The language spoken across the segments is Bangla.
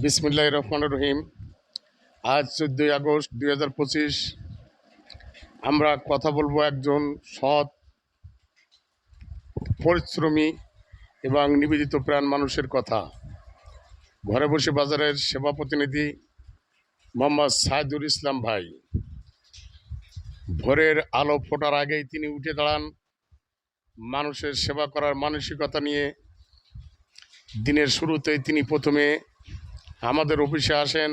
বিসমিল্লাহির রহমানির রহিম। আজ 14ই আগস্ট 2025। আমরা কথা বলবো একজন সৎ, পরিশ্রমী এবং নিবেদিত প্রাণ মানুষের কথা। ঘরে বসে বাজারের সেবা প্রতিনিধি মোহাম্মদ সাইদুল ইসলাম ভাই। ভোরের আলো ফোটার আগেই তিনি উঠে দাঁড়ান মানুষের সেবা করার মানসিকতা নিয়ে। দিনের শুরুতেই তিনি প্রথমে আমাদের অফিসে আসেন,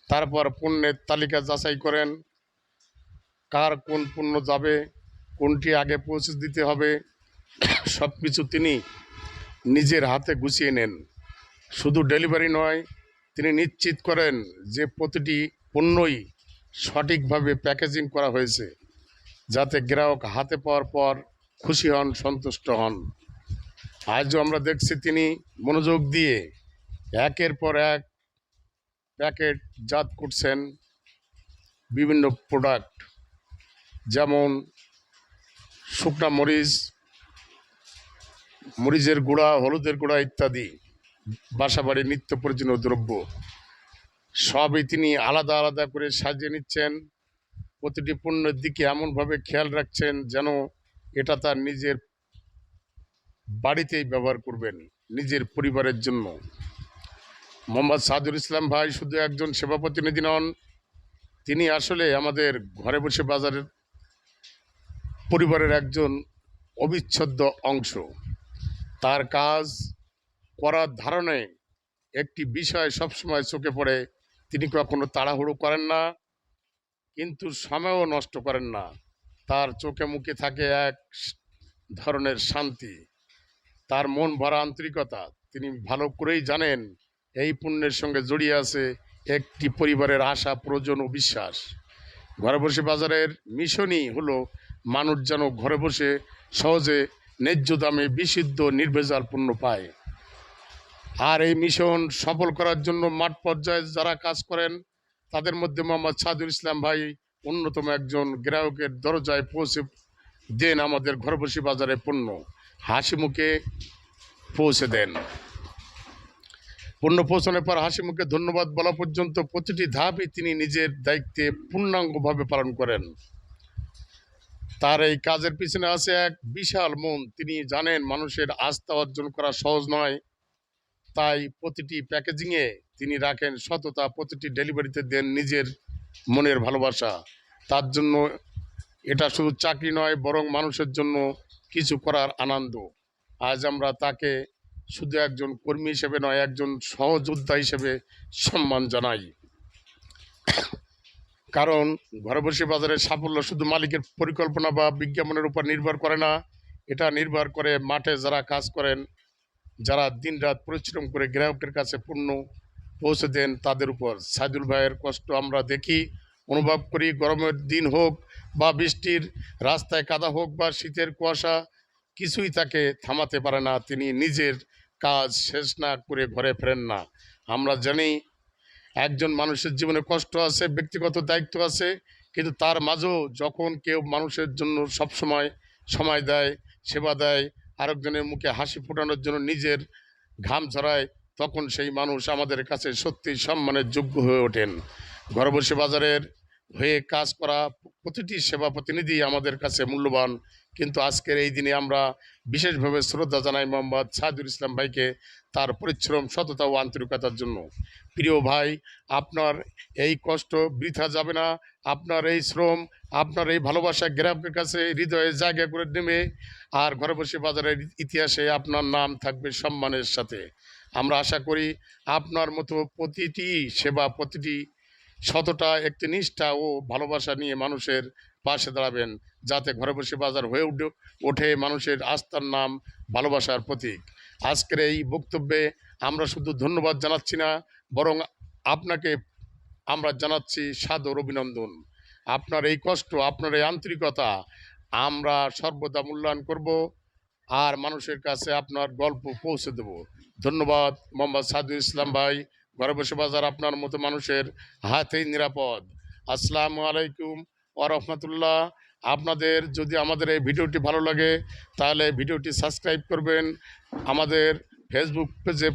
তারপর পণ্যের তালিকা যাচাই করেন, কার কোন পণ্য যাবে, কোনটি আগে পৌঁছে দিতে হবে, সব কিছু তিনি নিজের হাতে গুছিয়ে নেন। শুধু ডেলিভারি নয়, তিনি নিশ্চিত করেন যে প্রতিটি পণ্যই সঠিকভাবে প্যাকেজিং করা হয়েছে, যাতে গ্রাহক হাতে পাওয়ার পর খুশি হন, সন্তুষ্ট হন। আজও আমরা দেখছি তিনি মনোযোগ দিয়ে একের পর এক প্যাকেট জাত করছেন বিভিন্ন প্রোডাক্ট, যেমন শুকনা মরিচ, মরিচের গুঁড়া, হলুদের গুঁড়া ইত্যাদি, বাসাবাড়ির নিত্য প্রয়োজনীয় দ্রব্য সবই তিনি আলাদা আলাদা করে সাজিয়ে নিচ্ছেন। প্রতিটি পণ্যের দিকে এমনভাবে খেয়াল রাখছেন যেন এটা তার নিজের বাড়িতেই ব্যবহার করবেন, নিজের পরিবারের জন্য। মোহাম্মদ সাইদুল ইসলাম ভাই শুধু একজন সেবা প্রতিনিধি নন, তিনি আসলে আমাদের ঘরে বসে বাজারের পরিবারের একজন অবিচ্ছেদ্য অংশ। তার কাজ করার ধারণে একটি বিষয় সবসময় চোখে পড়ে, তিনি কখনো তাড়াহুড়ো করেন না, কিন্তু সময়ও নষ্ট করেন না। তার চোখে মুখে থাকে এক ধরনের শান্তি, তার মন ভরা আন্তরিকতা। তিনি ভালো করেই জানেন এই পুণ্যের সঙ্গে জড়িয়ে আছে একটি পরিবারের আশা, প্রয়োজন ও বিশ্বাস। ঘরে বসে বাজারের মিশনই হলো মানুষ যেন ঘরে বসে সহজে ন্যায্য দামে বিশুদ্ধ নির্ভেজাল পণ্য পায়। আর এই মিশন সফল করার জন্য মাঠ পর্যায়ে যারা কাজ করেন, তাদের মধ্যে মোহাম্মদ সাইদুল ইসলাম ভাই অন্যতম একজন। গ্রাহকের দরজায় পৌঁছে দেন আমাদের ঘরে বসে বাজারে পণ্য, হাসি মুখে পৌঁছে দেন। পণ্য পৌঁছানোর পর হাসি মুখে ধন্যবাদ বলা পর্যন্ত প্রতিটি ধাপই তিনি নিজের দায়িত্বে পূর্ণাঙ্গভাবে পালন করেন। তার এই কাজের পিছনে আছে এক বিশাল মন। তিনি জানেন মানুষের আস্থা অর্জন করা সহজ নয়, তাই প্রতিটি প্যাকেজিংয়ে তিনি রাখেন সততা, প্রতিটি ডেলিভারিতে দেন নিজের মনের ভালোবাসা। তার জন্য এটা শুধু চাকরি নয়, বরং মানুষের জন্য কিছু করার আনন্দ। আজ আমরা তাকে শুধু একজন কর্মী হিসেবে নয়, একজন সহযোদ্ধা হিসেবে সম্মান জানাই। কারণ ঘরে বসে বাজারের সাফল্য শুধু মালিকের পরিকল্পনা বা বিজ্ঞাপনের উপর নির্ভর করে না, এটা নির্ভর করে মাঠে যারা কাজ করেন, যারা দিনরাত পরিশ্রম করে গ্রাহকের কাছে পণ্য পৌঁছে দেন, তাদের উপর। সাইদুল ভাইয়ের কষ্ট আমরা দেখি, অনুভব করি। গরমের দিন হোক বা বৃষ্টির, রাস্তায় কাদা হোক বা শীতের কুয়াশা, কিছুই তাকে থামাতে পারে না। তিনি নিজের কাজ শেষ না করে ঘরে ফেরেন না। আমরা জানি একজন মানুষের জীবনে কষ্ট আছে, ব্যক্তিগত দায়িত্ব আছে, কিন্তু তার মাঝেও যখন কেউ মানুষের জন্য সবসময় সময় দেয়, সেবা দেয়, আরেকজনের মুখে হাসি ফোটানোর জন্য নিজের ঘাম ঝরায়, তখন সেই মানুষ আমাদের কাছে সত্যি সম্মানের যোগ্য হয়ে ওঠেন। ঘরে বসে বাজারের হয়ে কাজ করা প্রতিটি সেবা প্রতিনিধি আমাদের কাছে মূল্যবান। কিন্তু আজকের এই দিনে আমরা বিশেষভাবে শ্রদ্ধা জানাই মোহাম্মদ সাইদুল ইসলাম ভাইকে, তার পরিশ্রম, সততা ও আন্তরিকতার জন্য। প্রিয় ভাই, আপনার এই কষ্ট বৃথা যাবে না। আপনার এই শ্রম, আপনার এই ভালোবাসা গ্রাহকের কাছে হৃদয়ে জায়গা করে নেবে, আর ঘরে বসে বাজারের ইতিহাসে আপনার নাম থাকবে সম্মানের সাথে। আমরা আশা করি আপনার মতো প্রতিটি সেবা, প্রতিটি সততা, একটি নিষ্ঠা ও ভালোবাসা নিয়ে মানুষের পাশে দাঁড়াবেন, যাতে ঘরে বসে বাজার হয়ে ওঠে মানুষের আস্থার নাম, ভালোবাসার প্রতীক। আজকের এই বক্তব্যে আমরা শুধু ধন্যবাদ জানাচ্ছি না, বরং আপনাকে আমরা জানাচ্ছি সাদর অভিনন্দন। আপনার এই কষ্ট, আপনার এই আন্তরিকতা আমরা সর্বদা মূল্যায়ন করব, আর মানুষের কাছে আপনার গল্প পৌঁছে দেব। ধন্যবাদ মোহাম্মদ সাইদুল ইসলাম ভাই। ঘরে বসে বাজার আপনার মতো মানুষের হাতেই নিরাপদ। আসসালামু আলাইকুম ওয়া রাহমাতুল্লাহ। আপনাদের যদি আমাদের এই ভিডিওটি ভালো লাগে, তাহলে ভিডিওটি সাবস্ক্রাইব করবেন, আমাদের ফেসবুক পেজে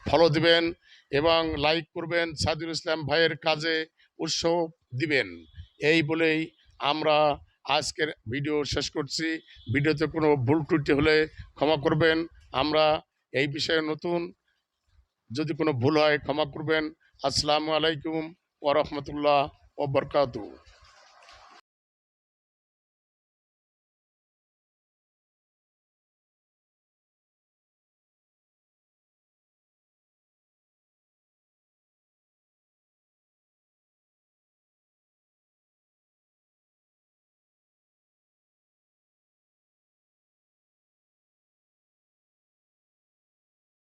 ফলো দিবেন এবং লাইক করবেন, সাইদুল ইসলাম ভাইয়ের কাজে উৎসাহ দিবেন। এই বলেই আমরা আজকের ভিডিও শেষ করছি। ভিডিওতে কোনো ভুল ত্রুটি হলে ক্ষমা করবেন। আমরা এই বিষয়ে নতুন, যদি কোনো ভুল হয় ক্ষমা করবেন। আসসালামু আলাইকুম ওয়া রাহমাতুল্লাহ ওয়া বারাকাতুহু।